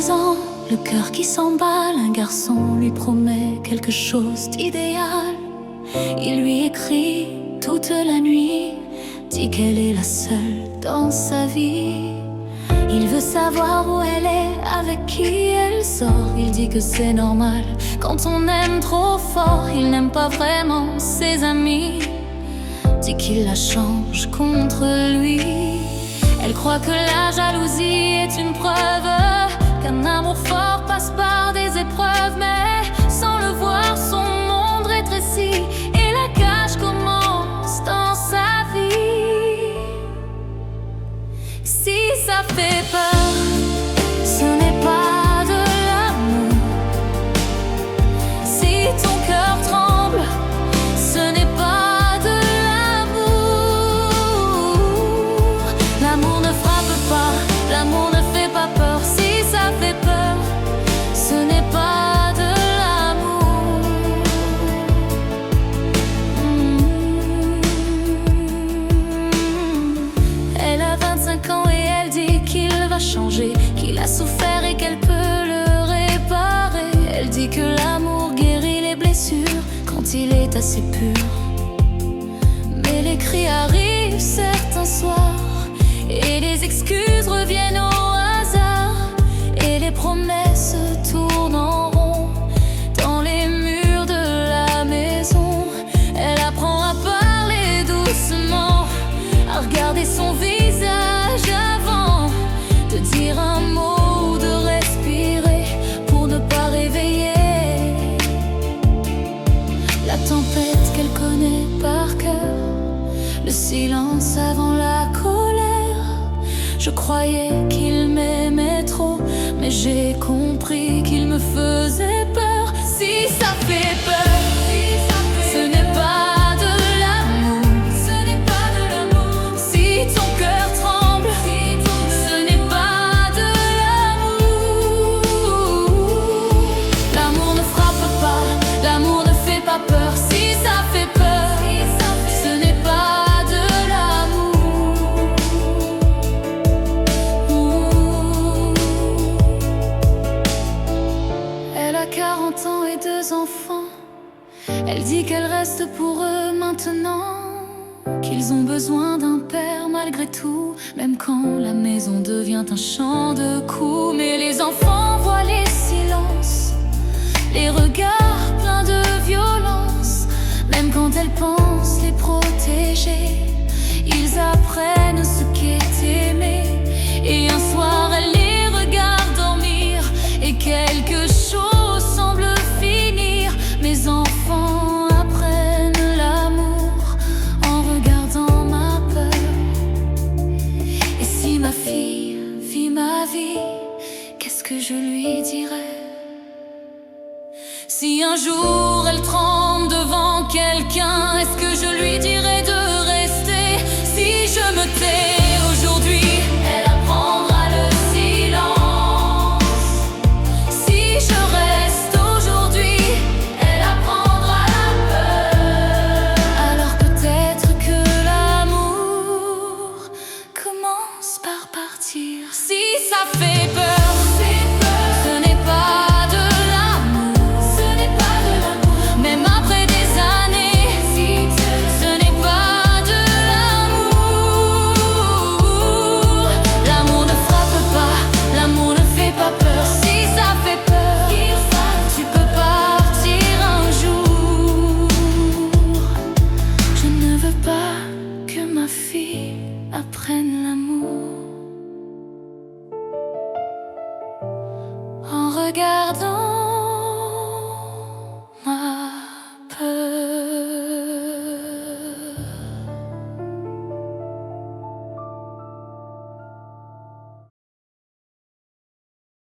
2 ans, le cœur qui s'emballe, un garçon lui promet quelque chose d'idéal. Il lui écrit toute la nuit, dit qu'elle est la seule dans sa vie. Il veut savoir où elle est, avec qui elle sort. Il dit que c'est normal quand on aime trop fort. Il n'aime pas vraiment ses amis, dit qu'il la change contre lui. Elle croit que la jalousie est une preuve qu'un amour fort passe par des épreuves. Mais sans le voir, son monde rétrécit et la cage commence dans sa vie. Si ça fait peur, ce n'est pas de l'amour. Si ton cœur tremble, ce n'est pas de l'amour. L'amour ne frappe pas, l'amour ne fait pas peur. Si ça fait peur, ce n'est pas de l'amour. Elle a 25 ans et elle dit qu'il va changer, qu'il a souffert et qu'elle peut le réparer. Elle dit que l'amour guérit les blessures quand il est assez pur. Mais les cris arrivent certains soirs et les excuses reviennent au hasard. Et les promesses tournent en rond dans les murs de la maison. Elle apprend à parler doucement, à regarder son visage avant de dire un mot ou de respirer pour ne pas réveiller la tempête qu'elle connaît par cœur, le silence avant la colère. Je croyais qu'il m'aimait trop, mais j'ai compris qu'il me faisait peur. Si ça fait peur, ce n'est pas de l'amour. Ce n'est pas de l'amour. Si ton cœur tremble, ce n'est pas de l'amour. L'amour ne frappe pas, l'amour ne fait pas peur. Si ça fait peur, ce n'est pas de l'amour. Elle a 40 ans et 2 enfants. Elle dit qu'elle reste pour eux maintenant, qu'ils ont besoin d'un père malgré tout, même quand la maison devient un champ de coups. Mais les enfants voient les silences, les regards pleins de violence. Même quand elle pense les protéger, ils apprennent ce qu'est aimer. Et un soir elle les regarde dormir et quelque chose semble finir. Mes enfants apprennent l'amour en regardant ma peur. Et si ma fille vit ma vie, qu'est-ce que je lui dirais? Si un jour elle tremble devant quelqu'un, est-ce que je lui dirais de rester? Si je me tais aujourd'hui, elle apprendra le silence. Si je reste aujourd'hui, elle apprendra la peur. Alors peut-être que l'amour commence par partir. Si ça fait peur, ce n'est pas de l'amour. Ce n'est pas de l'amour. Même après des années, ce n'est pas de l'amour. L'amour ne frappe pas, l'amour ne fait pas peur. Si ça fait peur, tu peux partir un jour. Je ne veux pas que ma fille apprenne l'amour.